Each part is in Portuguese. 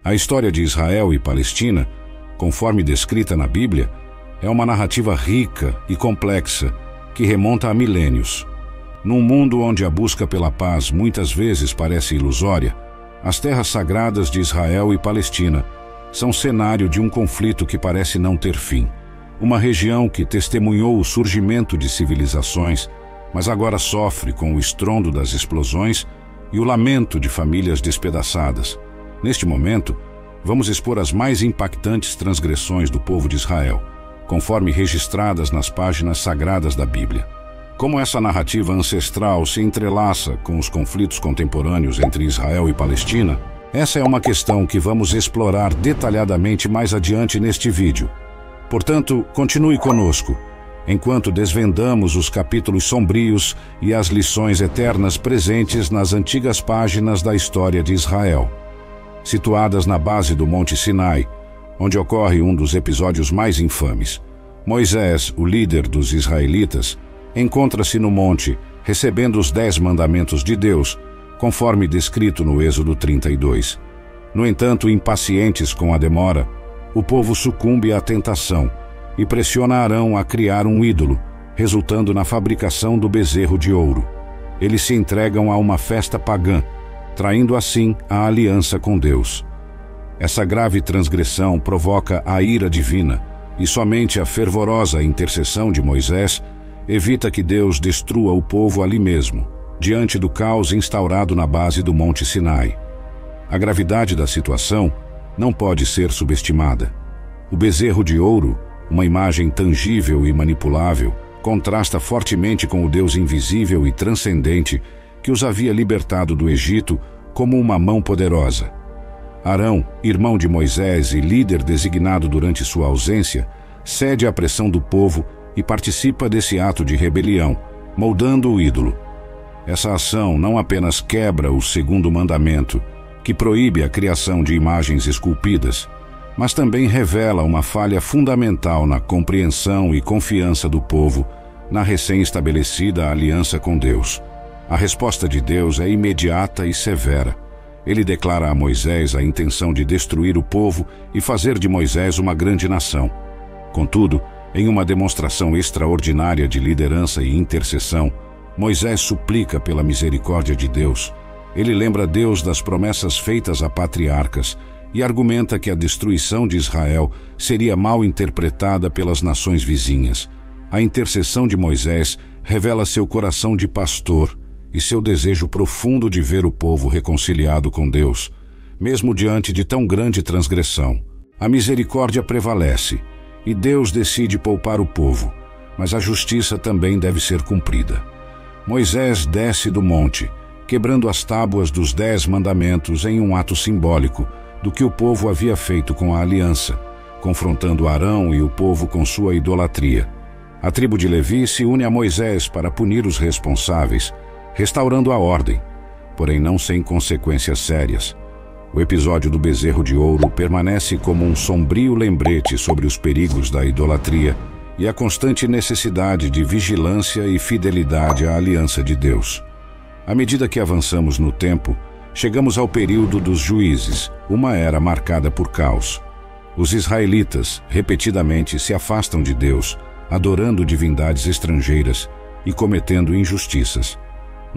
A história de Israel e Palestina, conforme descrita na Bíblia, é uma narrativa rica e complexa que remonta a milênios. Num mundo onde a busca pela paz muitas vezes parece ilusória, as terras sagradas de Israel e Palestina são cenário de um conflito que parece não ter fim. Uma região que testemunhou o surgimento de civilizações, mas agora sofre com o estrondo das explosões e o lamento de famílias despedaçadas. Neste momento, vamos expor as mais impactantes transgressões do povo de Israel, conforme registradas nas páginas sagradas da Bíblia. Como essa narrativa ancestral se entrelaça com os conflitos contemporâneos entre Israel e Palestina, essa é uma questão que vamos explorar detalhadamente mais adiante neste vídeo. Portanto, continue conosco, enquanto desvendamos os capítulos sombrios e as lições eternas presentes nas antigas páginas da história de Israel. Situadas na base do Monte Sinai, onde ocorre um dos episódios mais infames, Moisés, o líder dos israelitas, encontra-se no monte, recebendo os 10 mandamentos de Deus, conforme descrito no Êxodo 32. No entanto, impacientes com a demora, o povo sucumbe à tentação e pressiona Arão a criar um ídolo, resultando na fabricação do bezerro de ouro. Eles se entregam a uma festa pagã, traindo assim a aliança com Deus. Essa grave transgressão provoca a ira divina, e somente a fervorosa intercessão de Moisés evita que Deus destrua o povo ali mesmo, diante do caos instaurado na base do Monte Sinai. A gravidade da situação não pode ser subestimada. O bezerro de ouro, uma imagem tangível e manipulável, contrasta fortemente com o Deus invisível e transcendente que os havia libertado do Egito como uma mão poderosa. Arão, irmão de Moisés e líder designado durante sua ausência, cede à pressão do povo e participa desse ato de rebelião, moldando o ídolo. Essa ação não apenas quebra o segundo mandamento, que proíbe a criação de imagens esculpidas, mas também revela uma falha fundamental na compreensão e confiança do povo na recém-estabelecida aliança com Deus. A resposta de Deus é imediata e severa. Ele declara a Moisés a intenção de destruir o povo e fazer de Moisés uma grande nação. Contudo, em uma demonstração extraordinária de liderança e intercessão, Moisés suplica pela misericórdia de Deus. Ele lembra Deus das promessas feitas a patriarcas e argumenta que a destruição de Israel seria mal interpretada pelas nações vizinhas. A intercessão de Moisés revela seu coração de pastor e seu desejo profundo de ver o povo reconciliado com Deus, mesmo diante de tão grande transgressão. A misericórdia prevalece e Deus decide poupar o povo, mas a justiça também deve ser cumprida. Moisés desce do monte, quebrando as tábuas dos 10 mandamentos em um ato simbólico do que o povo havia feito com a aliança, confrontando Arão e o povo com sua idolatria. A tribo de Levi se une a Moisés para punir os responsáveis, restaurando a ordem, porém não sem consequências sérias. O episódio do bezerro de ouro permanece como um sombrio lembrete sobre os perigos da idolatria e a constante necessidade de vigilância e fidelidade à aliança de Deus. À medida que avançamos no tempo, chegamos ao período dos juízes, uma era marcada por caos. Os israelitas repetidamente se afastam de Deus, adorando divindades estrangeiras e cometendo injustiças.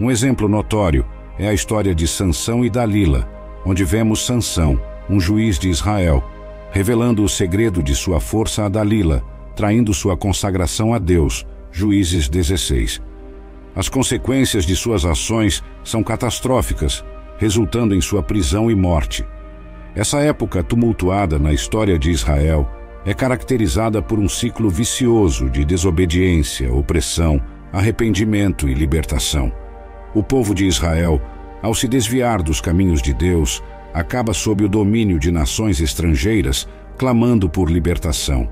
Um exemplo notório é a história de Sansão e Dalila, onde vemos Sansão, um juiz de Israel, revelando o segredo de sua força a Dalila, traindo sua consagração a Deus, Juízes 16. As consequências de suas ações são catastróficas, resultando em sua prisão e morte. Essa época tumultuada na história de Israel é caracterizada por um ciclo vicioso de desobediência, opressão, arrependimento e libertação. O povo de Israel, ao se desviar dos caminhos de Deus, acaba sob o domínio de nações estrangeiras, clamando por libertação.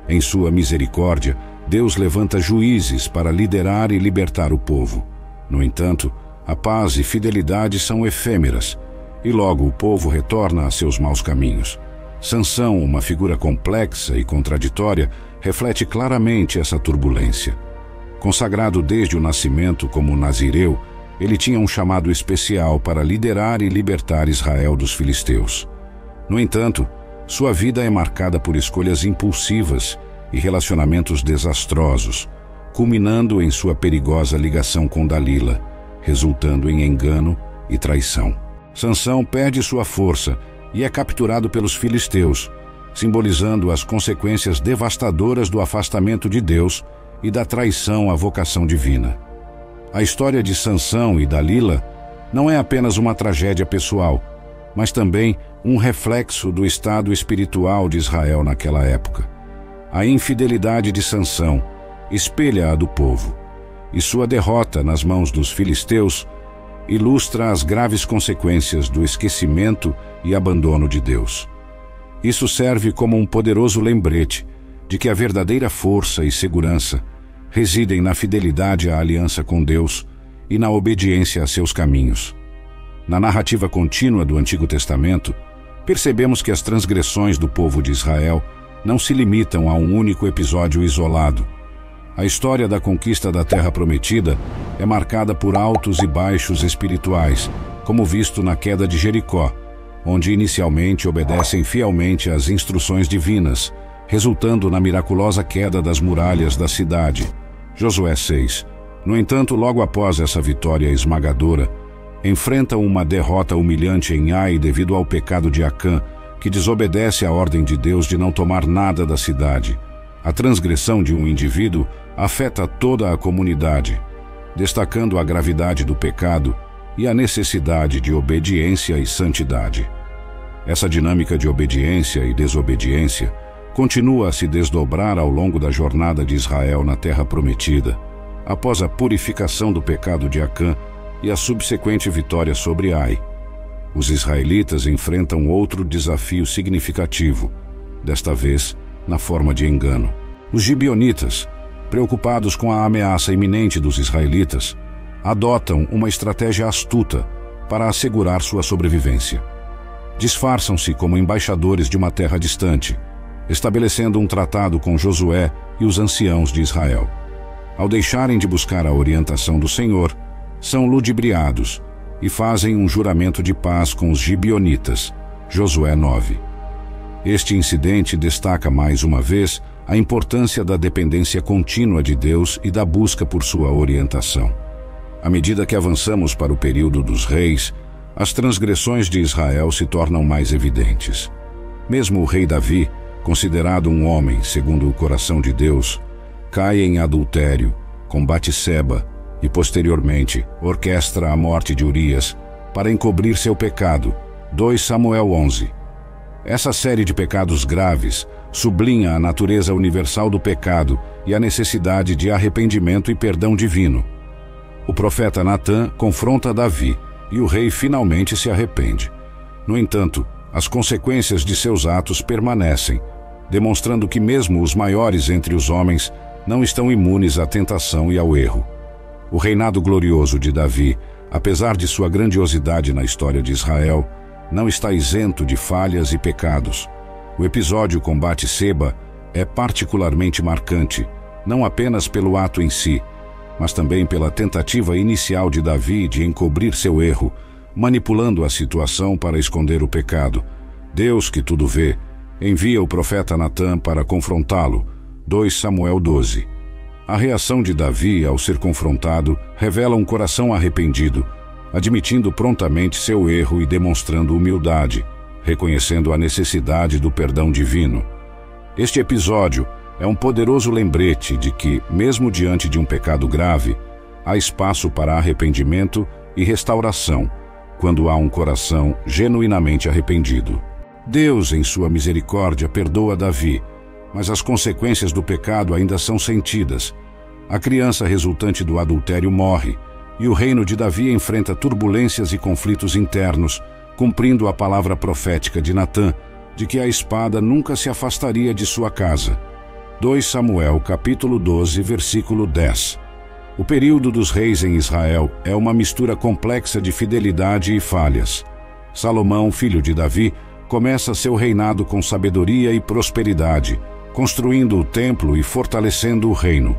Em sua misericórdia, Deus levanta juízes para liderar e libertar o povo. No entanto, a paz e fidelidade são efêmeras, e logo o povo retorna a seus maus caminhos. Sansão, uma figura complexa e contraditória, reflete claramente essa turbulência. Consagrado desde o nascimento como nazireu, ele tinha um chamado especial para liderar e libertar Israel dos filisteus. No entanto, sua vida é marcada por escolhas impulsivas e relacionamentos desastrosos, culminando em sua perigosa ligação com Dalila, resultando em engano e traição. Sansão perde sua força e é capturado pelos filisteus, simbolizando as consequências devastadoras do afastamento de Deus e da traição à vocação divina. A história de Sansão e Dalila não é apenas uma tragédia pessoal, mas também um reflexo do estado espiritual de Israel naquela época. A infidelidade de Sansão espelha a do povo, e sua derrota nas mãos dos filisteus ilustra as graves consequências do esquecimento e abandono de Deus. Isso serve como um poderoso lembrete de que a verdadeira força e segurança residem na fidelidade à aliança com Deus e na obediência a seus caminhos. Na narrativa contínua do Antigo Testamento, percebemos que as transgressões do povo de Israel não se limitam a um único episódio isolado. A história da conquista da Terra Prometida é marcada por altos e baixos espirituais, como visto na queda de Jericó, onde inicialmente obedecem fielmente às instruções divinas, resultando na miraculosa queda das muralhas da cidade. Josué 6. No entanto, logo após essa vitória esmagadora, enfrentam uma derrota humilhante em Ai devido ao pecado de Acã, que desobedece à ordem de Deus de não tomar nada da cidade. A transgressão de um indivíduo afeta toda a comunidade, destacando a gravidade do pecado e a necessidade de obediência e santidade. Essa dinâmica de obediência e desobediência continua a se desdobrar ao longo da jornada de Israel na Terra Prometida, após a purificação do pecado de Acã e a subsequente vitória sobre Ai. Os israelitas enfrentam outro desafio significativo, desta vez na forma de engano. Os gibeonitas, preocupados com a ameaça iminente dos israelitas, adotam uma estratégia astuta para assegurar sua sobrevivência. Disfarçam-se como embaixadores de uma terra distante, estabelecendo um tratado com Josué e os anciãos de Israel. Ao deixarem de buscar a orientação do Senhor, são ludibriados e fazem um juramento de paz com os gibeonitas. Josué 9. Este incidente destaca mais uma vez a importância da dependência contínua de Deus e da busca por sua orientação. À medida que avançamos para o período dos reis, as transgressões de Israel se tornam mais evidentes. Mesmo o rei Davi, considerado um homem segundo o coração de Deus, cai em adultério com Batseba e, posteriormente, orquestra a morte de Urias para encobrir seu pecado. 2 Samuel 11. Essa série de pecados graves sublinha a natureza universal do pecado e a necessidade de arrependimento e perdão divino. O profeta Natã confronta Davi e o rei finalmente se arrepende. No entanto, as consequências de seus atos permanecem, demonstrando que mesmo os maiores entre os homens não estão imunes à tentação e ao erro. O reinado glorioso de Davi, apesar de sua grandiosidade na história de Israel, não está isento de falhas e pecados. O episódio com Batseba é particularmente marcante, não apenas pelo ato em si, mas também pela tentativa inicial de Davi de encobrir seu erro, manipulando a situação para esconder o pecado. Deus, que tudo vê, envia o profeta Natã para confrontá-lo. 2 Samuel 12. A reação de Davi ao ser confrontado revela um coração arrependido, admitindo prontamente seu erro e demonstrando humildade, reconhecendo a necessidade do perdão divino. Este episódio é um poderoso lembrete de que, mesmo diante de um pecado grave, há espaço para arrependimento e restauração, quando há um coração genuinamente arrependido. Deus, em sua misericórdia, perdoa Davi, mas as consequências do pecado ainda são sentidas. A criança resultante do adultério morre, e o reino de Davi enfrenta turbulências e conflitos internos, cumprindo a palavra profética de Natã, de que a espada nunca se afastaria de sua casa. 2 Samuel, capítulo 12, versículo 10. O período dos reis em Israel é uma mistura complexa de fidelidade e falhas. Salomão, filho de Davi, começa seu reinado com sabedoria e prosperidade, construindo o templo e fortalecendo o reino.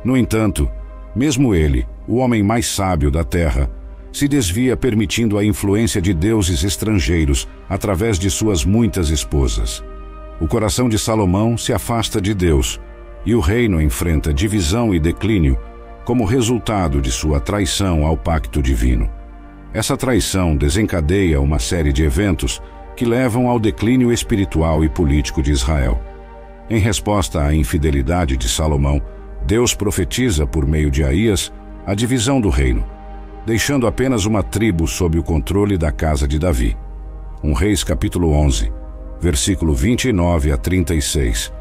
No entanto, mesmo ele, o homem mais sábio da terra, se desvia permitindo a influência de deuses estrangeiros através de suas muitas esposas. O coração de Salomão se afasta de Deus e o reino enfrenta divisão e declínio como resultado de sua traição ao pacto divino. Essa traição desencadeia uma série de eventos que levam ao declínio espiritual e político de Israel. Em resposta à infidelidade de Salomão, Deus profetiza por meio de Aías a divisão do reino, deixando apenas uma tribo sob o controle da casa de Davi. 1 Reis capítulo 11, versículo 29 a 36.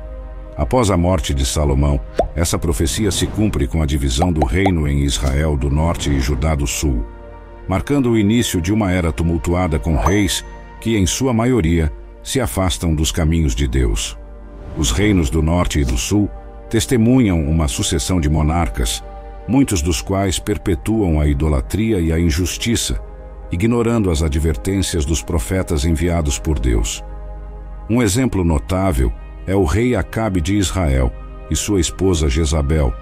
Após a morte de Salomão, essa profecia se cumpre com a divisão do reino em Israel do norte e Judá do sul, marcando o início de uma era tumultuada com reis que, em sua maioria, se afastam dos caminhos de Deus. Os reinos do norte e do sul testemunham uma sucessão de monarcas, muitos dos quais perpetuam a idolatria e a injustiça, ignorando as advertências dos profetas enviados por Deus. Um exemplo notável é o rei Acabe de Israel e sua esposa Jezabel,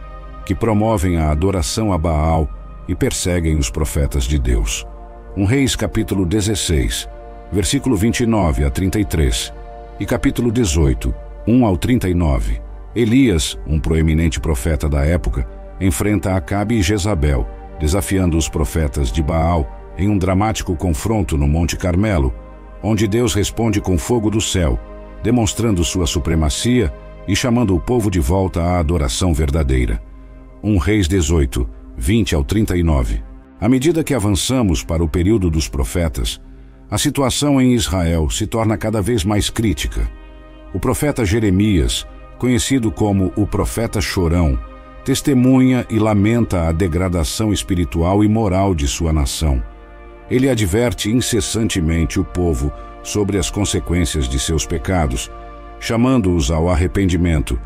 que promovem a adoração a Baal e perseguem os profetas de Deus. 1 Reis capítulo 16, versículo 29 a 33, e capítulo 18, 1 ao 39. Elias, um proeminente profeta da época, enfrenta Acabe e Jezabel, desafiando os profetas de Baal em um dramático confronto no Monte Carmelo, onde Deus responde com fogo do céu, demonstrando sua supremacia e chamando o povo de volta à adoração verdadeira. 1 Reis 18, 20 ao 39. À medida que avançamos para o período dos profetas, a situação em Israel se torna cada vez mais crítica. O profeta Jeremias, conhecido como o profeta chorão, testemunha e lamenta a degradação espiritual e moral de sua nação. Ele adverte incessantemente o povo sobre as consequências de seus pecados, chamando-os ao arrependimento,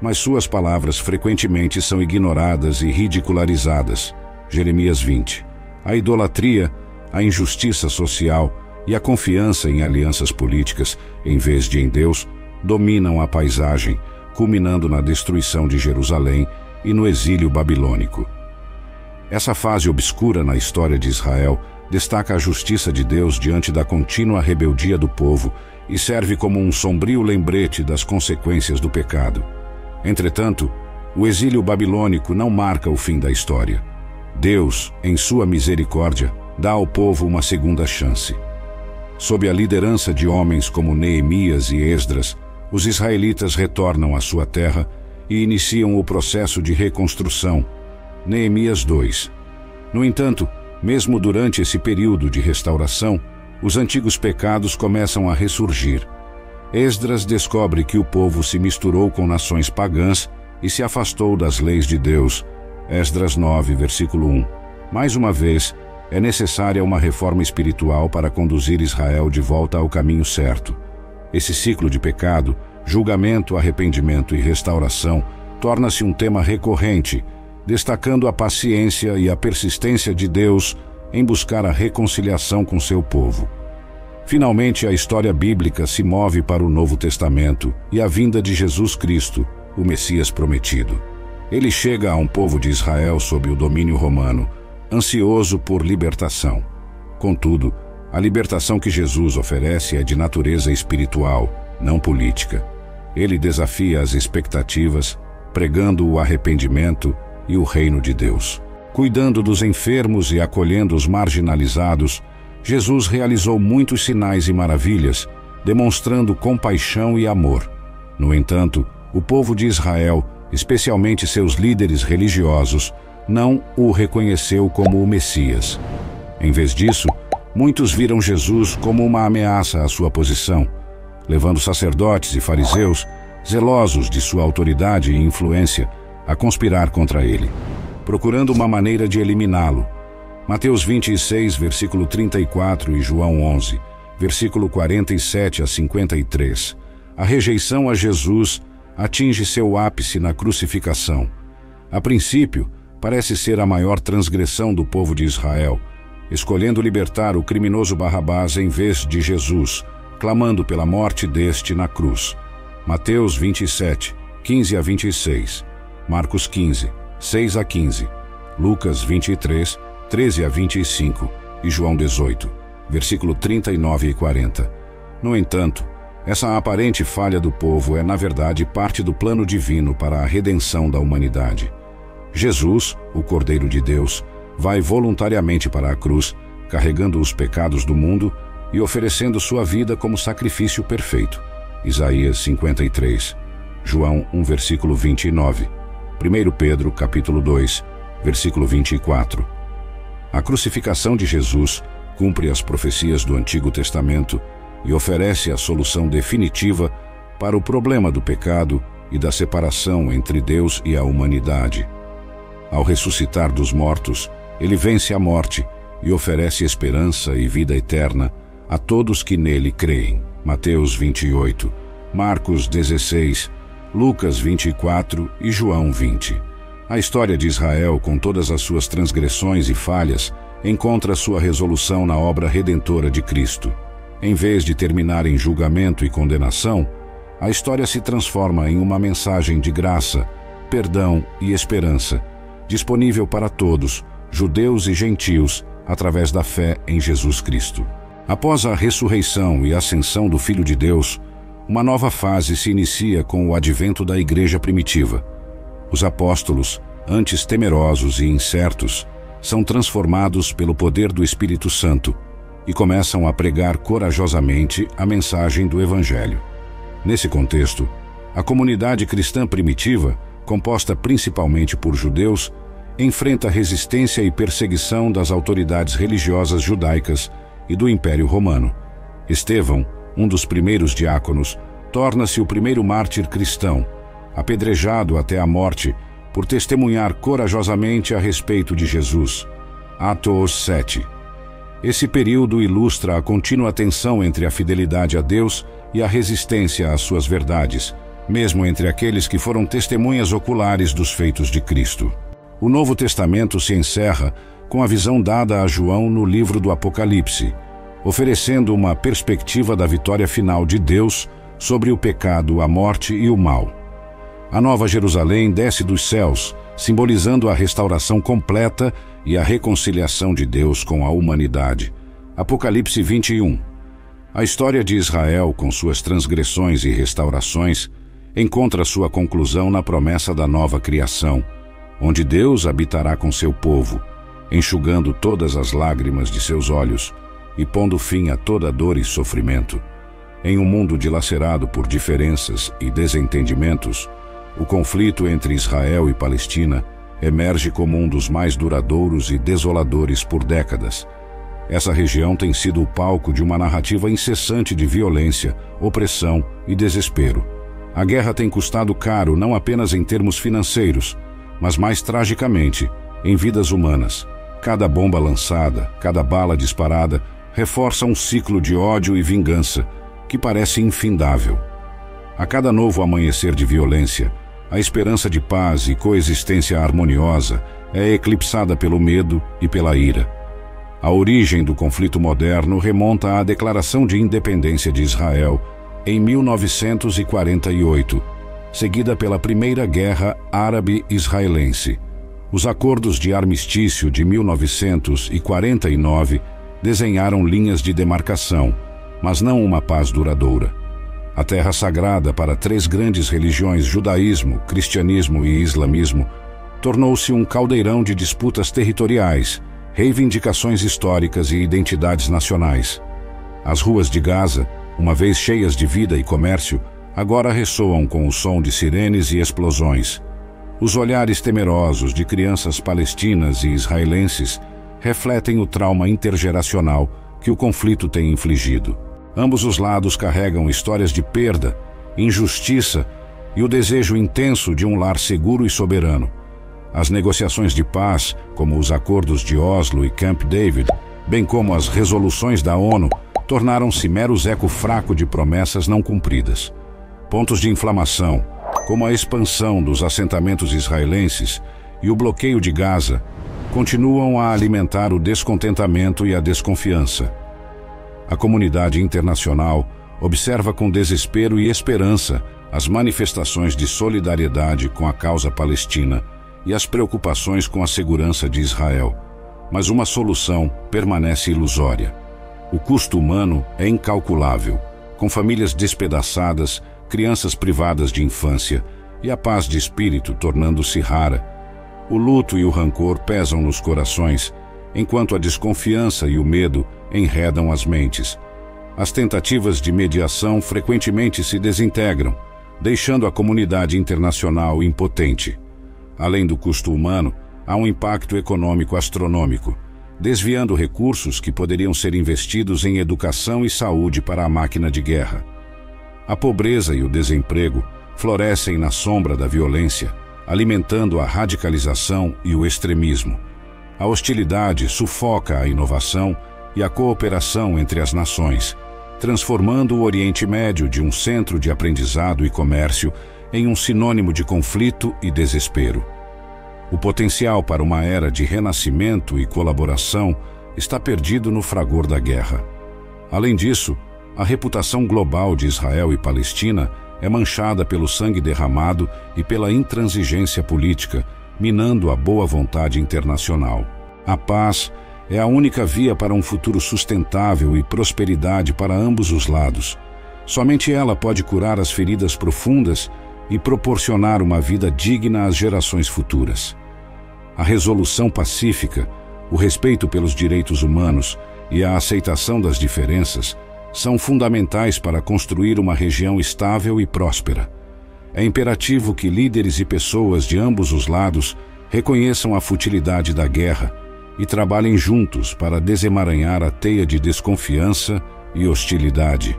mas suas palavras frequentemente são ignoradas e ridicularizadas. Jeremias 20. A idolatria, a injustiça social e a confiança em alianças políticas, em vez de em Deus, dominam a paisagem, culminando na destruição de Jerusalém e no exílio babilônico. Essa fase obscura na história de Israel destaca a justiça de Deus diante da contínua rebeldia do povo e serve como um sombrio lembrete das consequências do pecado. Entretanto, o exílio babilônico não marca o fim da história. Deus, em sua misericórdia, dá ao povo uma segunda chance. Sob a liderança de homens como Neemias e Esdras, os israelitas retornam à sua terra e iniciam o processo de reconstrução. Neemias 2. No entanto, mesmo durante esse período de restauração, os antigos pecados começam a ressurgir. Esdras descobre que o povo se misturou com nações pagãs e se afastou das leis de Deus. Esdras 9, versículo 1. Mais uma vez, é necessária uma reforma espiritual para conduzir Israel de volta ao caminho certo. Esse ciclo de pecado, julgamento, arrependimento e restauração torna-se um tema recorrente, destacando a paciência e a persistência de Deus em buscar a reconciliação com seu povo. Finalmente, a história bíblica se move para o Novo Testamento e a vinda de Jesus Cristo, o Messias prometido. Ele chega a um povo de Israel sob o domínio romano, ansioso por libertação. Contudo, a libertação que Jesus oferece é de natureza espiritual, não política. Ele desafia as expectativas, pregando o arrependimento e o reino de Deus. Cuidando dos enfermos e acolhendo os marginalizados, Jesus realizou muitos sinais e maravilhas, demonstrando compaixão e amor. No entanto, o povo de Israel, especialmente seus líderes religiosos, não o reconheceu como o Messias. Em vez disso, muitos viram Jesus como uma ameaça à sua posição, levando sacerdotes e fariseus, zelosos de sua autoridade e influência, a conspirar contra ele, procurando uma maneira de eliminá-lo. Mateus 26, versículo 34 e João 11, versículo 47 a 53. A rejeição a Jesus atinge seu ápice na crucificação. A princípio, parece ser a maior transgressão do povo de Israel, escolhendo libertar o criminoso Barrabás em vez de Jesus, clamando pela morte deste na cruz. Mateus 27, 15 a 26, Marcos 15, 6 a 15, Lucas 23, 13 a 25, e João 18, versículo 39 e 40. No entanto, essa aparente falha do povo é, na verdade, parte do plano divino para a redenção da humanidade. Jesus, o Cordeiro de Deus, vai voluntariamente para a cruz, carregando os pecados do mundo e oferecendo sua vida como sacrifício perfeito. Isaías 53, João 1, versículo 29, 1 Pedro, capítulo 2, versículo 24. A crucificação de Jesus cumpre as profecias do Antigo Testamento e oferece a solução definitiva para o problema do pecado e da separação entre Deus e a humanidade. Ao ressuscitar dos mortos, ele vence a morte e oferece esperança e vida eterna a todos que nele creem. Mateus 28, Marcos 16, Lucas 24 e João 20. A história de Israel, com todas as suas transgressões e falhas, encontra sua resolução na obra redentora de Cristo. Em vez de terminar em julgamento e condenação, a história se transforma em uma mensagem de graça, perdão e esperança, disponível para todos, judeus e gentios, através da fé em Jesus Cristo. Após a ressurreição e ascensão do Filho de Deus, uma nova fase se inicia com o advento da Igreja primitiva. Os apóstolos, antes temerosos e incertos, são transformados pelo poder do Espírito Santo e começam a pregar corajosamente a mensagem do Evangelho. Nesse contexto, a comunidade cristã primitiva, composta principalmente por judeus, enfrenta resistência e perseguição das autoridades religiosas judaicas e do Império Romano. Estevão, um dos primeiros diáconos, torna-se o primeiro mártir cristão, apedrejado até a morte por testemunhar corajosamente a respeito de Jesus. Atos 7. Esse período ilustra a contínua tensão entre a fidelidade a Deus e a resistência às suas verdades, mesmo entre aqueles que foram testemunhas oculares dos feitos de Cristo. O Novo Testamento se encerra com a visão dada a João no livro do Apocalipse, oferecendo uma perspectiva da vitória final de Deus sobre o pecado, a morte e o mal. A Nova Jerusalém desce dos céus, simbolizando a restauração completa e a reconciliação de Deus com a humanidade. Apocalipse 21. A história de Israel, com suas transgressões e restaurações, encontra sua conclusão na promessa da nova criação, onde Deus habitará com seu povo, enxugando todas as lágrimas de seus olhos e pondo fim a toda dor e sofrimento. Em um mundo dilacerado por diferenças e desentendimentos, o conflito entre Israel e Palestina emerge como um dos mais duradouros e desoladores por décadas. Essa região tem sido o palco de uma narrativa incessante de violência, opressão e desespero. A guerra tem custado caro não apenas em termos financeiros, mas mais tragicamente, em vidas humanas. Cada bomba lançada, cada bala disparada, reforça um ciclo de ódio e vingança que parece infindável. A cada novo amanhecer de violência, a esperança de paz e coexistência harmoniosa é eclipsada pelo medo e pela ira. A origem do conflito moderno remonta à Declaração de Independência de Israel em 1948, seguida pela Primeira Guerra Árabe-Israelense. Os acordos de armistício de 1949 desenharam linhas de demarcação, mas não uma paz duradoura. A terra sagrada para três grandes religiões, judaísmo, cristianismo e islamismo, tornou-se um caldeirão de disputas territoriais, reivindicações históricas e identidades nacionais. As ruas de Gaza, uma vez cheias de vida e comércio, agora ressoam com o som de sirenes e explosões. Os olhares temerosos de crianças palestinas e israelenses refletem o trauma intergeracional que o conflito tem infligido. Ambos os lados carregam histórias de perda, injustiça e o desejo intenso de um lar seguro e soberano. As negociações de paz, como os acordos de Oslo e Camp David, bem como as resoluções da ONU, tornaram-se meros eco fraco de promessas não cumpridas. Pontos de inflamação, como a expansão dos assentamentos israelenses e o bloqueio de Gaza, continuam a alimentar o descontentamento e a desconfiança. A comunidade internacional observa com desespero e esperança as manifestações de solidariedade com a causa palestina e as preocupações com a segurança de Israel. mas uma solução permanece ilusória. O custo humano é incalculável, com famílias despedaçadas, crianças privadas de infância e a paz de espírito tornando-se rara. O luto e o rancor pesam nos corações, enquanto a desconfiança e o medo enredam as mentes. As tentativas de mediação frequentemente se desintegram, deixando a comunidade internacional impotente. Além do custo humano, há um impacto econômico astronômico, desviando recursos que poderiam ser investidos em educação e saúde para a máquina de guerra. A pobreza e o desemprego florescem na sombra da violência, alimentando a radicalização e o extremismo. A hostilidade sufoca a inovação e a cooperação entre as nações, transformando o Oriente Médio de um centro de aprendizado e comércio em um sinônimo de conflito e desespero. O potencial para uma era de renascimento e colaboração está perdido no fragor da guerra. Além disso, a reputação global de Israel e Palestina é manchada pelo sangue derramado e pela intransigência política, minando a boa vontade internacional. A paz é a única via para um futuro sustentável e prosperidade para ambos os lados. Somente ela pode curar as feridas profundas e proporcionar uma vida digna às gerações futuras. A resolução pacífica, o respeito pelos direitos humanos e a aceitação das diferenças são fundamentais para construir uma região estável e próspera. É imperativo que líderes e pessoas de ambos os lados reconheçam a futilidade da guerra e trabalhem juntos para desemaranhar a teia de desconfiança e hostilidade.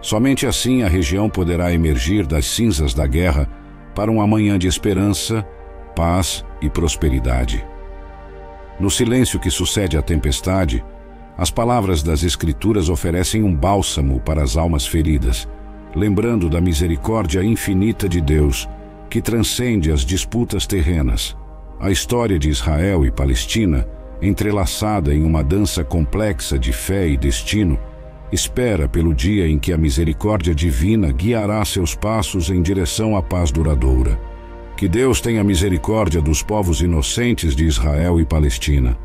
Somente assim a região poderá emergir das cinzas da guerra para um amanhã de esperança, paz e prosperidade. No silêncio que sucede à tempestade, as palavras das Escrituras oferecem um bálsamo para as almas feridas, lembrando da misericórdia infinita de Deus, que transcende as disputas terrenas. A história de Israel e Palestina, entrelaçada em uma dança complexa de fé e destino, espera pelo dia em que a misericórdia divina guiará seus passos em direção à paz duradoura. Que Deus tenha misericórdia dos povos inocentes de Israel e Palestina.